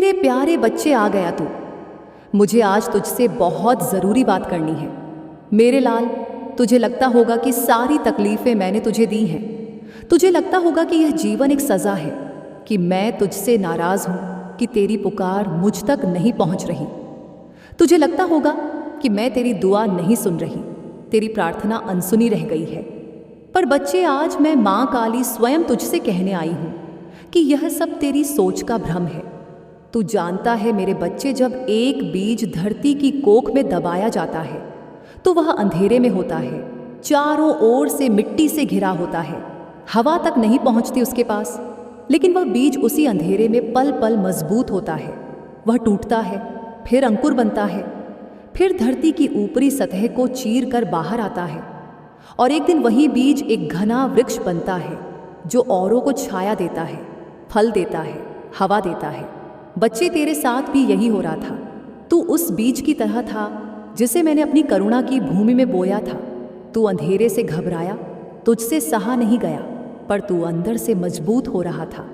मेरे प्यारे बच्चे, आ गया तू। मुझे आज तुझसे बहुत ज़रूरी बात करनी है। मेरे लाल, तुझे लगता होगा कि सारी तकलीफ़ें मैंने तुझे दी हैं। तुझे लगता होगा कि यह जीवन एक सज़ा है, कि मैं तुझसे नाराज़ हूँ, कि तेरी पुकार मुझ तक नहीं पहुँच रही। तुझे लगता होगा कि मैं तेरी दुआ नहीं सुन रही, तेरी प्रार्थना अनसुनी रह गई है। पर बच्चे, आज मैं माँ काली स्वयं तुझसे कहने आई हूँ कि यह सब तेरी सोच का भ्रम है। तू जानता है मेरे बच्चे, जब एक बीज धरती की कोख में दबाया जाता है तो वह अंधेरे में होता है, चारों ओर से मिट्टी से घिरा होता है, हवा तक नहीं पहुंचती उसके पास। लेकिन वह बीज उसी अंधेरे में पल पल मजबूत होता है। वह टूटता है, फिर अंकुर बनता है, फिर धरती की ऊपरी सतह को चीर कर बाहर आता है, और एक दिन वही बीज एक घना वृक्ष बनता है जो औरों को छाया देता है, फल देता है, हवा देता है। बच्चे, तेरे साथ भी यही हो रहा था। तू उस बीज की तरह था जिसे मैंने अपनी करुणा की भूमि में बोया था। तू अंधेरे से घबराया, तुझसे सहा नहीं गया, पर तू अंदर से मजबूत हो रहा था।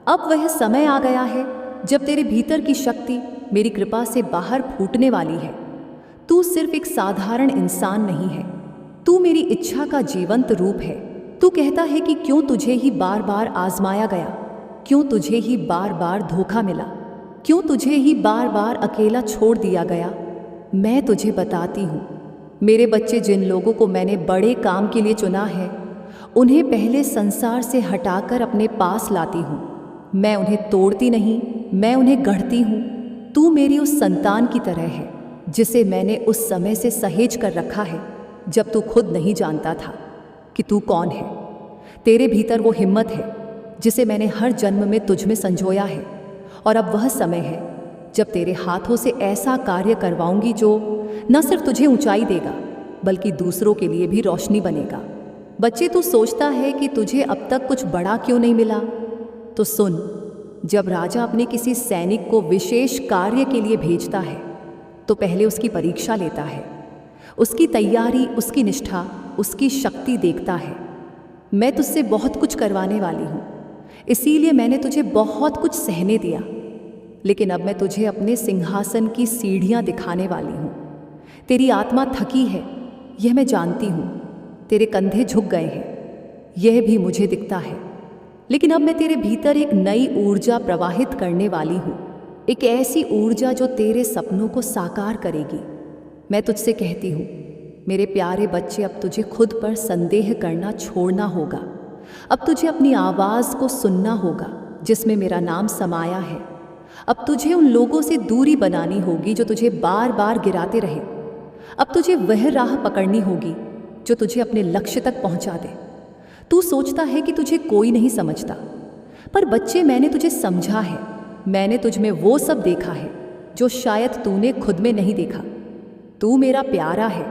अब वह समय आ गया है जब तेरे भीतर की शक्ति मेरी कृपा से बाहर फूटने वाली है। तू सिर्फ एक साधारण इंसान नहीं है, तू मेरी इच्छा का जीवंत रूप है। तू कहता है कि क्यों तुझे ही बार बार आजमाया गया, क्यों तुझे ही बार बार धोखा मिला, क्यों तुझे ही बार बार अकेला छोड़ दिया गया। मैं तुझे बताती हूँ मेरे बच्चे, जिन लोगों को मैंने बड़े काम के लिए चुना है, उन्हें पहले संसार से हटाकर अपने पास लाती हूँ। मैं उन्हें तोड़ती नहीं, मैं उन्हें गढ़ती हूँ। तू मेरी उस संतान की तरह है जिसे मैंने उस समय से सहेज कर रखा है जब तू खुद नहीं जानता था कि तू कौन है। तेरे भीतर वो हिम्मत है जिसे मैंने हर जन्म में तुझ में संजोया है, और अब वह समय है जब तेरे हाथों से ऐसा कार्य करवाऊंगी जो न सिर्फ तुझे ऊंचाई देगा बल्कि दूसरों के लिए भी रोशनी बनेगा। बच्चे, तू सोचता है कि तुझे अब तक कुछ बड़ा क्यों नहीं मिला? तो सुन, जब राजा अपने किसी सैनिक को विशेष कार्य के लिए भेजता है तो पहले उसकी परीक्षा लेता है, उसकी तैयारी, उसकी निष्ठा, उसकी शक्ति देखता है। मैं तुझसे बहुत कुछ करवाने वाली हूँ, इसीलिए मैंने तुझे बहुत कुछ सहने दिया, लेकिन अब मैं तुझे अपने सिंहासन की सीढ़ियाँ दिखाने वाली हूँ। तेरी आत्मा थकी है, यह मैं जानती हूँ। तेरे कंधे झुक गए हैं, यह भी मुझे दिखता है। लेकिन अब मैं तेरे भीतर एक नई ऊर्जा प्रवाहित करने वाली हूँ, एक ऐसी ऊर्जा जो तेरे सपनों को साकार करेगी। मैं तुझसे कहती हूँ मेरे प्यारे बच्चे, अब तुझे खुद पर संदेह करना छोड़ना होगा। अब तुझे अपनी आवाज़ को सुनना होगा जिसमें मेरा नाम समाया है। अब तुझे उन लोगों से दूरी बनानी होगी जो तुझे बार बार गिराते रहे। अब तुझे वह राह पकड़नी होगी जो तुझे अपने लक्ष्य तक पहुंचा दे। तू सोचता है कि तुझे कोई नहीं समझता, पर बच्चे, मैंने तुझे समझा है। मैंने तुझ में वो सब देखा है जो शायद तूने खुद में नहीं देखा। तू मेरा प्यारा है,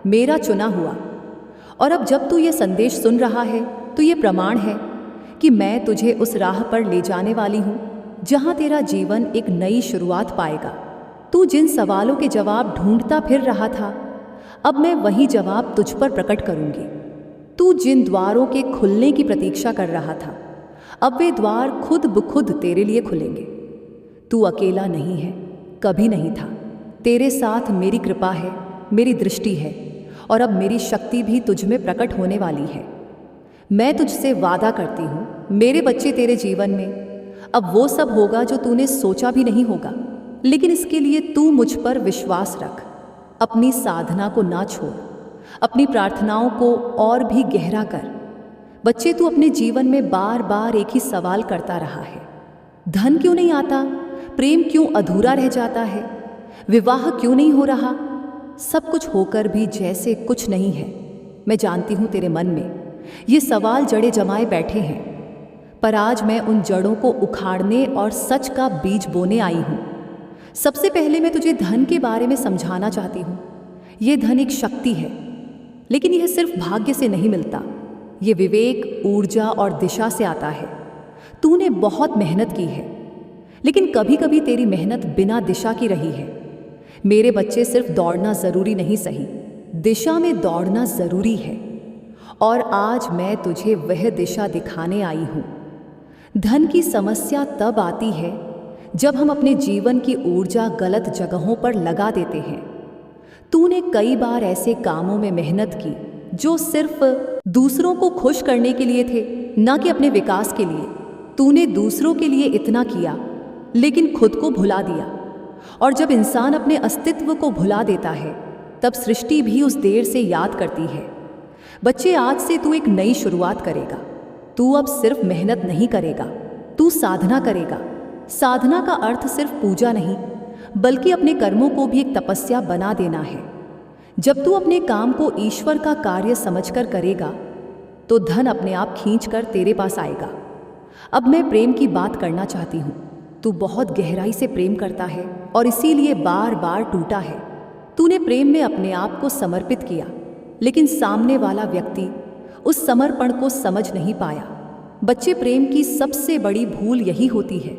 मेरा चुना हुआ। और अब जब तू ये संदेश सुन रहा है तो ये प्रमाण है कि मैं तुझे उस राह पर ले जाने वाली हूँ जहाँ तेरा जीवन एक नई शुरुआत पाएगा। तू जिन सवालों के जवाब ढूंढता फिर रहा था, अब मैं वही जवाब तुझ पर प्रकट करूँगी। तू जिन द्वारों के खुलने की प्रतीक्षा कर रहा था, अब वे द्वार खुद ब खुद तेरे लिए खुलेंगे। तू अकेला नहीं है, कभी नहीं था। तेरे साथ मेरी कृपा है, मेरी दृष्टि है, और अब मेरी शक्ति भी तुझ में प्रकट होने वाली है। मैं तुझसे वादा करती हूँ मेरे बच्चे, तेरे जीवन में अब वो सब होगा जो तूने सोचा भी नहीं होगा। लेकिन इसके लिए तू मुझ पर विश्वास रख, अपनी साधना को ना छोड़, अपनी प्रार्थनाओं को और भी गहरा कर। बच्चे, तू अपने जीवन में बार बार एक ही सवाल करता रहा है, धन क्यों नहीं आता, प्रेम क्यों अधूरा रह जाता है, विवाह क्यों नहीं हो रहा। सब कुछ होकर भी जैसे कुछ नहीं है। मैं जानती हूँ तेरे मन में ये सवाल जड़े जमाए बैठे हैं, पर आज मैं उन जड़ों को उखाड़ने और सच का बीज बोने आई हूँ। सबसे पहले मैं तुझे धन के बारे में समझाना चाहती हूँ। ये धन एक शक्ति है, लेकिन यह सिर्फ भाग्य से नहीं मिलता। ये विवेक, ऊर्जा और दिशा से आता है। तूने बहुत मेहनत की है, लेकिन कभी कभी तेरी मेहनत बिना दिशा की रही है। मेरे बच्चे, सिर्फ दौड़ना ज़रूरी नहीं सही, दिशा में दौड़ना ज़रूरी है। और आज मैं तुझे वह दिशा दिखाने आई हूँ। धन की समस्या तब आती है जब हम अपने जीवन की ऊर्जा गलत जगहों पर लगा देते हैं। तूने कई बार ऐसे कामों में मेहनत की जो सिर्फ दूसरों को खुश करने के लिए थे, ना कि अपने विकास के लिए। तूने दूसरों के लिए इतना किया लेकिन खुद को भुला दिया। और जब इंसान अपने अस्तित्व को भुला देता है तब सृष्टि भी उस देर से याद करती है। बच्चे, आज से तू एक नई शुरुआत करेगा। तू अब सिर्फ मेहनत नहीं करेगा, तू साधना करेगा। साधना का अर्थ सिर्फ पूजा नहीं, बल्कि अपने कर्मों को भी एक तपस्या बना देना है। जब तू अपने काम को ईश्वर का कार्य समझकर करेगा तो धन अपने आप खींचकर तेरे पास आएगा। अब मैं प्रेम की बात करना चाहती हूँ। तू बहुत गहराई से प्रेम करता है और इसीलिए बार बार टूटा है। तूने प्रेम में अपने आप को समर्पित किया, लेकिन सामने वाला व्यक्ति उस समर्पण को समझ नहीं पाया। बच्चे, प्रेम की सबसे बड़ी भूल यही होती है।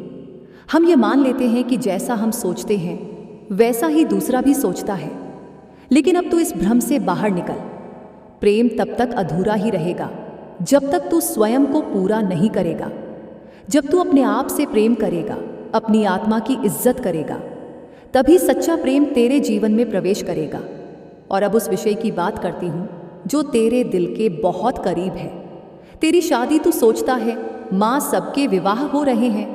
हम ये मान लेते हैं कि जैसा हम सोचते हैं वैसा ही दूसरा भी सोचता है, लेकिन अब तू इस भ्रम से बाहर निकल। प्रेम तब तक अधूरा ही रहेगा जब तक तू स्वयं को पूरा नहीं करेगा। जब तू अपने आप से प्रेम करेगा, अपनी आत्मा की इज्जत करेगा, तभी सच्चा प्रेम तेरे जीवन में प्रवेश करेगा। और अब उस विषय की बात करती हूँ जो तेरे दिल के बहुत करीब है। तेरी शादी तू सोचता है, माँ सबके विवाह हो रहे हैं,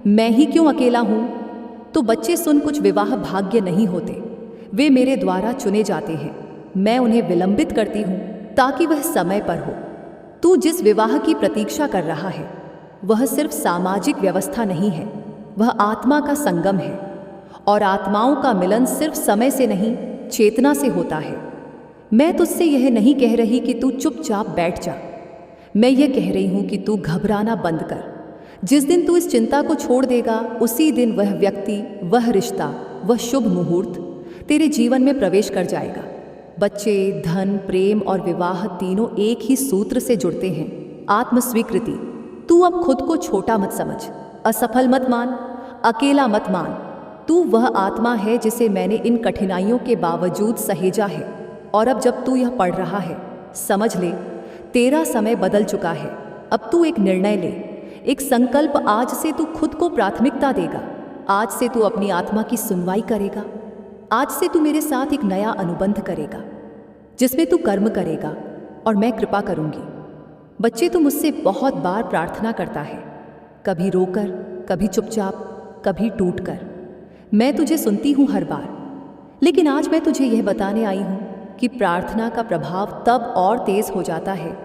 मैं ही क्यों अकेला हूँ। तो बच्चे सुन, कुछ विवाह भाग्य नहीं होते, वे मेरे द्वारा चुने जाते हैं। मैं उन्हें विलंबित करती हूँ ताकि वह समय पर हो। तू जिस विवाह की प्रतीक्षा कर रहा है वह सिर्फ सामाजिक व्यवस्था नहीं है, वह आत्मा का संगम है। और आत्माओं का मिलन सिर्फ समय से नहीं, चेतना से होता है। मैं तुझसे यह नहीं कह रही कि तू चुपचाप बैठ जा, मैं यह कह रही हूँ कि तू घबराना बंद कर। जिस दिन तू इस चिंता को छोड़ देगा, उसी दिन वह व्यक्ति, वह रिश्ता, वह शुभ मुहूर्त तेरे जीवन में प्रवेश कर जाएगा। बच्चे, धन, प्रेम और विवाह तीनों एक ही सूत्र से जुड़ते हैं, आत्मस्वीकृति। तू अब खुद को छोटा मत समझ, असफल मत मान, अकेला मत मान। तू वह आत्मा है जिसे मैंने इन कठिनाइयों के बावजूद सहेजा है। और अब जब तू यह पढ़ रहा है, समझ ले, तेरा समय बदल चुका है। अब तू एक निर्णय ले, एक संकल्प। आज से तू खुद को प्राथमिकता देगा। आज से तू अपनी आत्मा की सुनवाई करेगा। आज से तू मेरे साथ एक नया अनुबंध करेगा जिसमें तू कर्म करेगा और मैं कृपा करूंगी। बच्चे, तू मुझसे बहुत बार प्रार्थना करता है, कभी रोकर, कभी चुपचाप, कभी टूटकर। मैं तुझे सुनती हूँ हर बार, लेकिन आज मैं तुझे यह बताने आई हूँ कि प्रार्थना का प्रभाव तब और तेज हो जाता है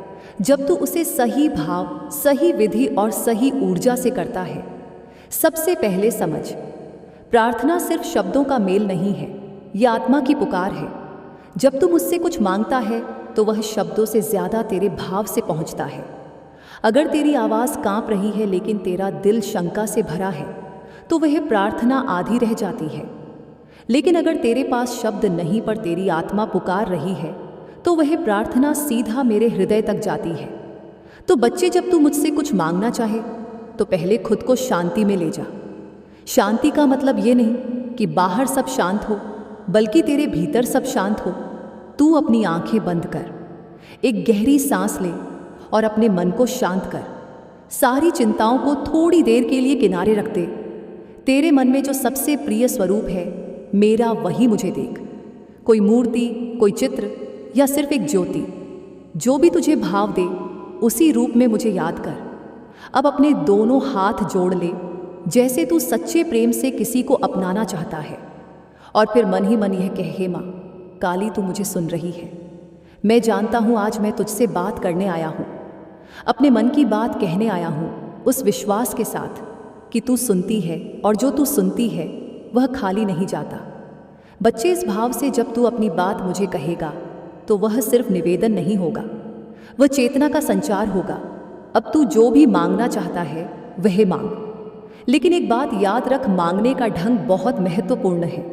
जब तू उसे सही भाव, सही विधि और सही ऊर्जा से करता है। सबसे पहले समझ, प्रार्थना सिर्फ शब्दों का मेल नहीं है, यह आत्मा की पुकार है। जब तू मुझसे कुछ मांगता है तो वह शब्दों से ज्यादा तेरे भाव से पहुंचता है। अगर तेरी आवाज़ कांप रही है लेकिन तेरा दिल शंका से भरा है तो वह प्रार्थना आधी रह जाती है। लेकिन अगर तेरे पास शब्द नहीं पर तेरी आत्मा पुकार रही है तो वह प्रार्थना सीधा मेरे हृदय तक जाती है। तो बच्चे, जब तू मुझसे कुछ मांगना चाहे तो पहले खुद को शांति में ले जा। शांति का मतलब ये नहीं कि बाहर सब शांत हो, बल्कि तेरे भीतर सब शांत हो। तू अपनी आंखें बंद कर, एक गहरी सांस ले और अपने मन को शांत कर। सारी चिंताओं को थोड़ी देर के लिए किनारे रख दे। तेरे मन में जो सबसे प्रिय स्वरूप है मेरा, वही मुझे देख। कोई मूर्ति, कोई चित्र या सिर्फ एक ज्योति, जो भी तुझे भाव दे उसी रूप में मुझे याद कर। अब अपने दोनों हाथ जोड़ ले जैसे तू सच्चे प्रेम से किसी को अपनाना चाहता है, और फिर मन ही मन यह कह, हे माँ काली, तू मुझे सुन रही है। मैं जानता हूँ आज मैं तुझसे बात करने आया हूँ, अपने मन की बात कहने आया हूँ, उस विश्वास के साथ कि तू सुनती है और जो तू सुनती है वह खाली नहीं जाता। बच्चे, इस भाव से जब तू अपनी बात मुझे कहेगा तो वह सिर्फ निवेदन नहीं होगा, वह चेतना का संचार होगा। अब तू जो भी मांगना चाहता है वह मांग, लेकिन एक बात याद रख, मांगने का ढंग बहुत महत्वपूर्ण है।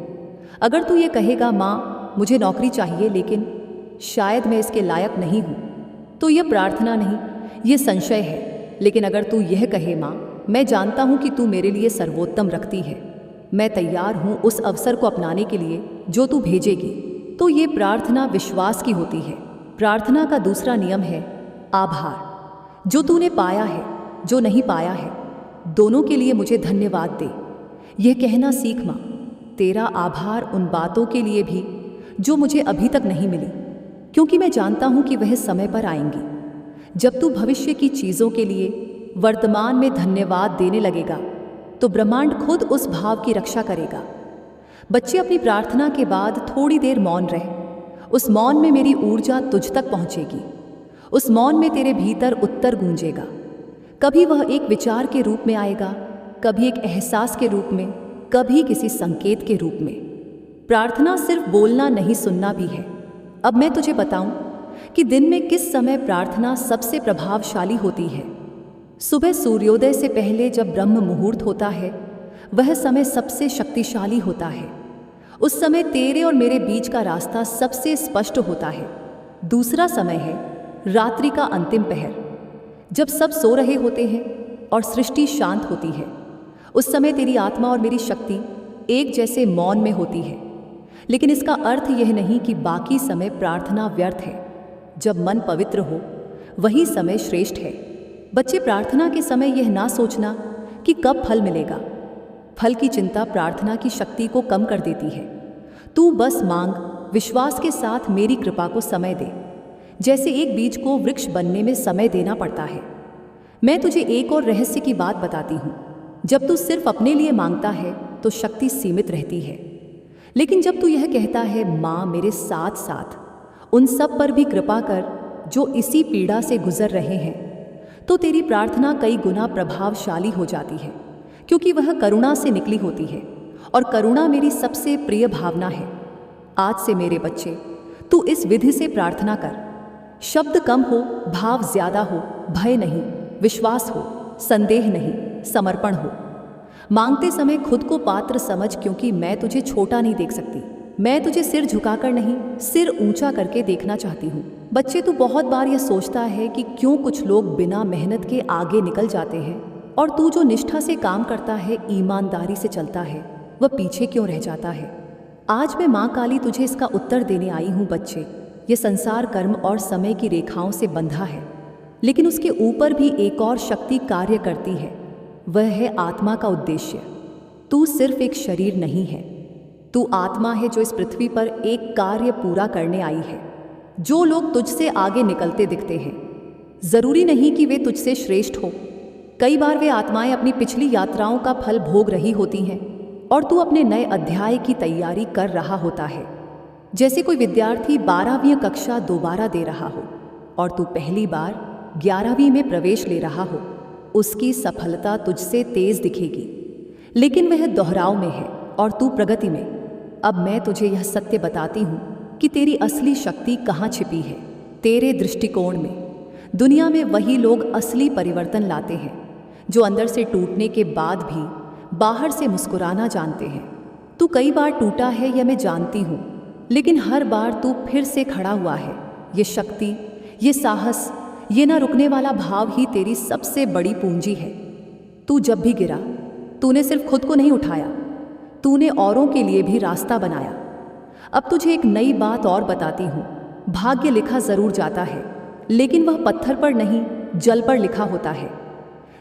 अगर तू ये कहेगा, माँ मुझे नौकरी चाहिए लेकिन शायद मैं इसके लायक नहीं हूँ, तो यह प्रार्थना नहीं, ये संशय है। लेकिन अगर तू यह कहे, माँ मैं जानता हूँ कि तू मेरे लिए सर्वोत्तम रखती है, मैं तैयार हूँ उस अवसर को अपनाने के लिए जो तू भेजेगी, तो ये प्रार्थना विश्वास की होती है। प्रार्थना का दूसरा नियम है आभार। जो तूने पाया है, जो नहीं पाया है, दोनों के लिए मुझे धन्यवाद दे। यह कहना सीख माँ, तेरा आभार उन बातों के लिए भी जो मुझे अभी तक नहीं मिली, क्योंकि मैं जानता हूँ कि वह समय पर आएंगी। जब तू भविष्य की चीज़ों के लिए वर्तमान में धन्यवाद देने लगेगा तो ब्रह्मांड खुद उस भाव की रक्षा करेगा। बच्चे, अपनी प्रार्थना के बाद थोड़ी देर मौन रह। उस मौन में मेरी ऊर्जा तुझ तक पहुँचेगी। उस मौन में तेरे भीतर उत्तर गूंजेगा। कभी वह एक विचार के रूप में आएगा, कभी एक एहसास के रूप में, कभी किसी संकेत के रूप में। प्रार्थना सिर्फ बोलना नहीं, सुनना भी है। अब मैं तुझे बताऊं कि दिन में किस समय प्रार्थना सबसे प्रभावशाली होती है। सुबह सूर्योदय से पहले जब ब्रह्म मुहूर्त होता है, वह समय सबसे शक्तिशाली होता है। उस समय तेरे और मेरे बीच का रास्ता सबसे स्पष्ट होता है। दूसरा समय है रात्रि का अंतिम पहर, जब सब सो रहे होते हैं और सृष्टि शांत होती है। उस समय तेरी आत्मा और मेरी शक्ति एक जैसे मौन में होती है। लेकिन इसका अर्थ यह नहीं कि बाकी समय प्रार्थना व्यर्थ है। जब मन पवित्र हो वही समय श्रेष्ठ है। बच्चे, प्रार्थना के समय यह ना सोचना कि कब फल मिलेगा। फल की चिंता प्रार्थना की शक्ति को कम कर देती है। तू बस मांग, विश्वास के साथ मेरी कृपा को समय दे। जैसे एक बीज को वृक्ष बनने में समय देना पड़ता है। मैं तुझे एक और रहस्य की बात बताती हूँ। जब तू सिर्फ अपने लिए मांगता है तो शक्ति सीमित रहती है, लेकिन जब तू यह कहता है, माँ मेरे साथ साथ उन सब पर भी कृपा कर जो इसी पीड़ा से गुजर रहे हैं, तो तेरी प्रार्थना कई गुना प्रभावशाली हो जाती है, क्योंकि वह करुणा से निकली होती है और करुणा मेरी सबसे प्रिय भावना है। आज से मेरे बच्चे, तू इस विधि से प्रार्थना कर। शब्द कम हो, भाव ज्यादा हो, भय नहीं, विश्वास हो, संदेह नहीं, समर्पण हो। मांगते समय खुद को पात्र समझ, क्योंकि मैं तुझे छोटा नहीं देख सकती। मैं तुझे सिर झुकाकर नहीं, सिर ऊंचा करके देखना चाहती हूँ। बच्चे, तू बहुत बार यह सोचता है कि क्यों कुछ लोग बिना मेहनत के आगे निकल जाते हैं और तू जो निष्ठा से काम करता है, ईमानदारी से चलता है, वह पीछे क्यों रह जाता है। आज मैं माँ काली तुझे इसका उत्तर देने आई हूँ। बच्चे, ये संसार कर्म और समय की रेखाओं से बंधा है, लेकिन उसके ऊपर भी एक और शक्ति कार्य करती है। वह है आत्मा का उद्देश्य। तू सिर्फ एक शरीर नहीं है, तू आत्मा है जो इस पृथ्वी पर एक कार्य पूरा करने आई है। जो लोग तुझसे आगे निकलते दिखते हैं, जरूरी नहीं कि वे तुझसे श्रेष्ठ हो। कई बार वे आत्माएं अपनी पिछली यात्राओं का फल भोग रही होती हैं और तू अपने नए अध्याय की तैयारी कर रहा होता है। जैसे कोई विद्यार्थी 12वीं कक्षा दोबारा दे रहा हो और तू पहली बार 11वीं में प्रवेश ले रहा हो। उसकी सफलता तुझसे तेज दिखेगी, लेकिन वह दोहराव में है और तू प्रगति में। अब मैं तुझे यह सत्य बताती हूँ कि तेरी असली शक्ति कहाँ छिपी है। तेरे दृष्टिकोण में। दुनिया में वही लोग असली परिवर्तन लाते हैं जो अंदर से टूटने के बाद भी बाहर से मुस्कुराना जानते हैं। तू कई बार टूटा है, यह मैं जानती हूँ, लेकिन हर बार तू फिर से खड़ा हुआ है। ये शक्ति, ये साहस, ये ना रुकने वाला भाव ही तेरी सबसे बड़ी पूंजी है। तू जब भी गिरा, तूने सिर्फ खुद को नहीं उठाया, तूने औरों के लिए भी रास्ता बनाया। अब तुझे एक नई बात और बताती हूँ। भाग्य लिखा जरूर जाता है, लेकिन वह पत्थर पर नहीं, जल पर लिखा होता है।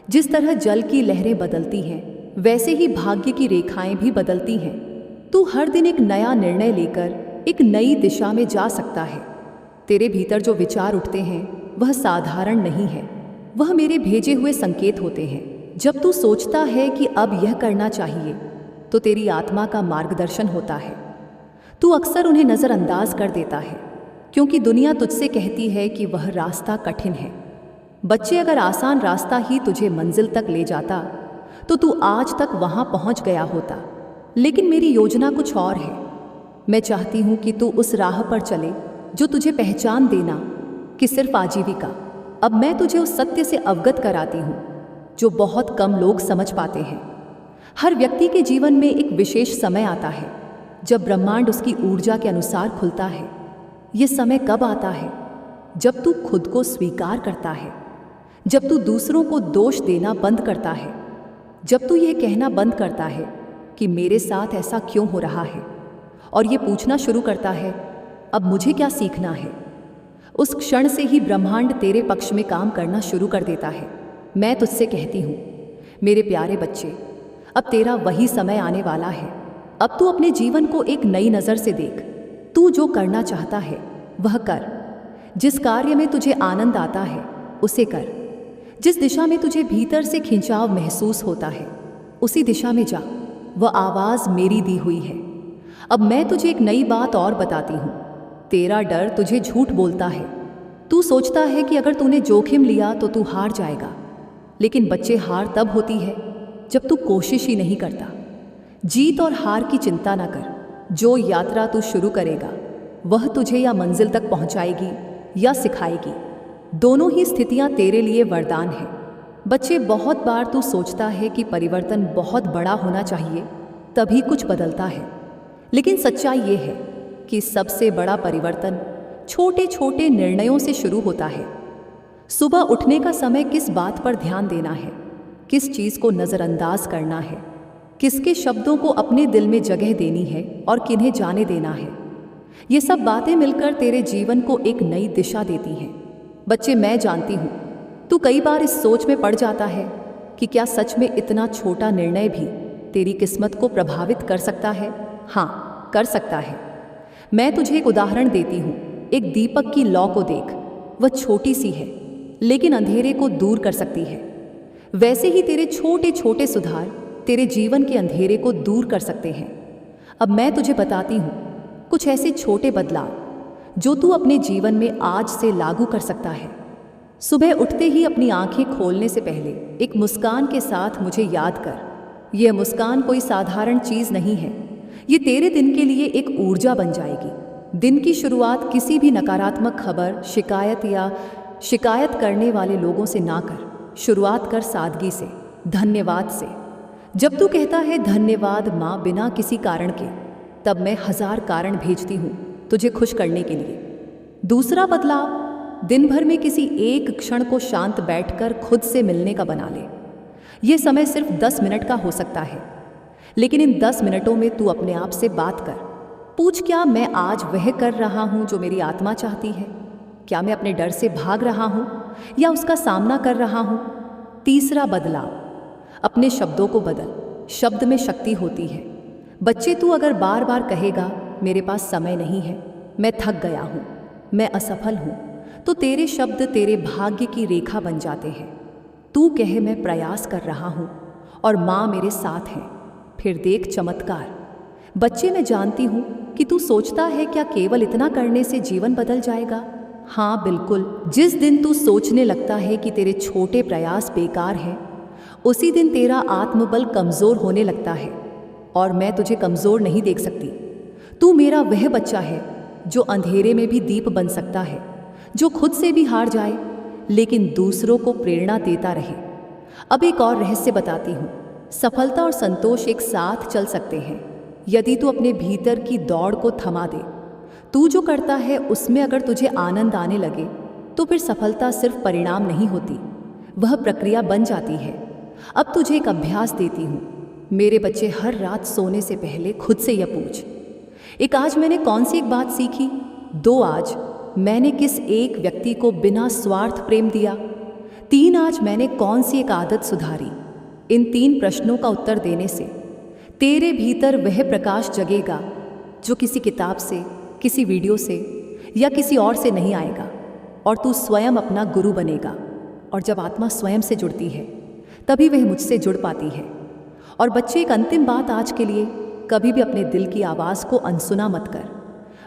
जिस तरह जल की लहरें बदलती हैं, वैसे ही भाग्य की रेखाएं भी बदलती हैं। तू हर दिन एक नया निर्णय लेकर एक नई दिशा में जा सकता है। तेरे भीतर जो विचार उठते हैं वह साधारण नहीं है, वह मेरे भेजे हुए संकेत होते हैं। जब तू सोचता है कि अब यह करना चाहिए, तो तेरी आत्मा का मार्गदर्शन होता है। तू अक्सर उन्हें नज़रअंदाज कर देता है, क्योंकि दुनिया तुझसे कहती है कि वह रास्ता कठिन है। बच्चे, अगर आसान रास्ता ही तुझे मंजिल तक ले जाता तो तू आज तक वहां पहुंच गया होता। लेकिन मेरी योजना कुछ और है। मैं चाहती हूं कि तू उस राह पर चले जो तुझे पहचान देना कि सिर्फ आजीविका। अब मैं तुझे उस सत्य से अवगत कराती हूं जो बहुत कम लोग समझ पाते हैं। हर व्यक्ति के जीवन में एक विशेष समय आता है जब ब्रह्मांड उसकी ऊर्जा के अनुसार खुलता है। यह समय कब आता है? जब तू खुद को स्वीकार करता है, जब तू दूसरों को दोष देना बंद करता है, जब तू यह कहना बंद करता है कि मेरे साथ ऐसा क्यों हो रहा है, और ये पूछना शुरू करता है अब मुझे क्या सीखना है। उस क्षण से ही ब्रह्मांड तेरे पक्ष में काम करना शुरू कर देता है। मैं तुझसे कहती हूँ मेरे प्यारे बच्चे, अब तेरा वही समय आने वाला है। अब तू अपने जीवन को एक नई नज़र से देख। तू जो करना चाहता है वह कर। जिस कार्य में तुझे आनंद आता है उसे कर। जिस दिशा में तुझे भीतर से खिंचाव महसूस होता है उसी दिशा में जा। वह आवाज़ मेरी दी हुई है। अब मैं तुझे एक नई बात और बताती हूँ। तेरा डर तुझे झूठ बोलता है। तू सोचता है कि अगर तूने जोखिम लिया तो तू हार जाएगा, लेकिन बच्चे हार तब होती है जब तू कोशिश ही नहीं करता। जीत और हार की चिंता ना कर। जो यात्रा तू शुरू करेगा वह तुझे या मंजिल तक पहुंचाएगी या सिखाएगी। दोनों ही स्थितियां तेरे लिए वरदान है। बच्चे, बहुत बार तू सोचता है कि परिवर्तन बहुत बड़ा होना चाहिए तभी कुछ बदलता है, लेकिन सच्चाई ये है कि सबसे बड़ा परिवर्तन छोटे छोटे निर्णयों से शुरू होता है। सुबह उठने का समय किस बात पर ध्यान देना है, किस चीज़ को नज़रअंदाज करना है, किसके शब्दों को अपने दिल में जगह देनी है और किन्हें जाने देना है। ये सब बातें मिलकर तेरे जीवन को एक नई दिशा देती हैं। बच्चे, मैं जानती हूँ तू कई बार इस सोच में पड़ जाता है कि क्या सच में इतना छोटा निर्णय भी तेरी किस्मत को प्रभावित कर सकता है। हाँ, कर सकता है। मैं तुझे एक उदाहरण देती हूँ। एक दीपक की लौ को देख। वह छोटी सी है लेकिन अंधेरे को दूर कर सकती है। वैसे ही तेरे छोटे छोटे सुधार तेरे जीवन के अंधेरे को दूर कर सकते हैं। अब मैं तुझे बताती हूँ कुछ ऐसे छोटे बदलाव जो तू अपने जीवन में आज से लागू कर सकता है। सुबह उठते ही अपनी आंखें खोलने से पहले एक मुस्कान के साथ मुझे याद कर। यह मुस्कान कोई साधारण चीज़ नहीं है। ये तेरे दिन के लिए एक ऊर्जा बन जाएगी। दिन की शुरुआत किसी भी नकारात्मक खबर, शिकायत करने वाले लोगों से ना कर। शुरुआत कर सादगी से, धन्यवाद से। जब तू कहता है धन्यवाद माँ बिना किसी कारण के, तब मैं 1000 कारण भेजती हूँ तुझे खुश करने के लिए। दूसरा बदलाव, दिन भर में किसी एक क्षण को शांत बैठकर खुद से मिलने का बना ले। यह समय सिर्फ 10 मिनट का हो सकता है, लेकिन इन 10 मिनटों में तू अपने आप से बात कर। पूछ, क्या मैं आज वह कर रहा हूँ जो मेरी आत्मा चाहती है? क्या मैं अपने डर से भाग रहा हूँ या उसका सामना कर रहा हूँ? तीसरा बदलाव, अपने शब्दों को बदल। शब्द में शक्ति होती है। बच्चे, तू अगर बार बार कहेगा मेरे पास समय नहीं है, मैं थक गया हूँ, मैं असफल हूँ, तो तेरे शब्द तेरे भाग्य की रेखा बन जाते हैं। तू कहे मैं प्रयास कर रहा हूँ और माँ मेरे साथ है, फिर देख चमत्कार। बच्चे, मैं जानती हूँ कि तू सोचता है क्या केवल इतना करने से जीवन बदल जाएगा? हाँ बिल्कुल। जिस दिन तू सोचने लगता है कि तेरे छोटे प्रयास बेकार हैं, उसी दिन तेरा आत्मबल कमज़ोर होने लगता है। और मैं तुझे कमज़ोर नहीं देख सकती। तू मेरा वह बच्चा है जो अंधेरे में भी दीप बन सकता है, जो खुद से भी हार जाए लेकिन दूसरों को प्रेरणा देता रहे। अब एक और रहस्य बताती हूँ। सफलता और संतोष एक साथ चल सकते हैं यदि तू अपने भीतर की दौड़ को थमा दे। तू जो करता है उसमें अगर तुझे आनंद आने लगे तो फिर सफलता सिर्फ परिणाम नहीं होती, वह प्रक्रिया बन जाती है। अब तुझे एक अभ्यास देती हूँ। मेरे बच्चे, हर रात सोने से पहले खुद से यह पूछ, एक आज मैंने कौन सी एक बात सीखी? 2 आज मैंने किस एक व्यक्ति को बिना स्वार्थ प्रेम दिया? 3 आज मैंने कौन सी एक आदत सुधारी? इन 3 प्रश्नों का उत्तर देने से तेरे भीतर वह प्रकाश जगेगा जो किसी किताब से, किसी वीडियो से या किसी और से नहीं आएगा, और तू स्वयं अपना गुरु बनेगा। और जब आत्मा स्वयं से जुड़ती है तभी वह मुझसे जुड़ पाती है। और बच्चे, एक अंतिम बात आज के लिए, कभी भी अपने दिल की आवाज़ को अनसुना मत कर।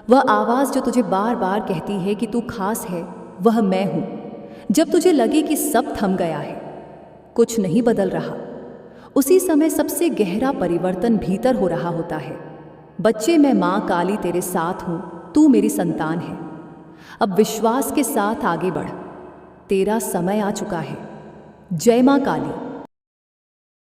वह आवाज़ जो तुझे बार बार कहती है कि तू खास है, वह मैं हूँ। जब तुझे लगे कि सब थम गया है, कुछ नहीं बदल रहा, उसी समय सबसे गहरा परिवर्तन भीतर हो रहा होता है। बच्चे, मैं माँ काली तेरे साथ हूँ, तू मेरी संतान है। अब विश्वास के साथ आगे बढ़, तेरा समय आ चुका है। जय माँ काली।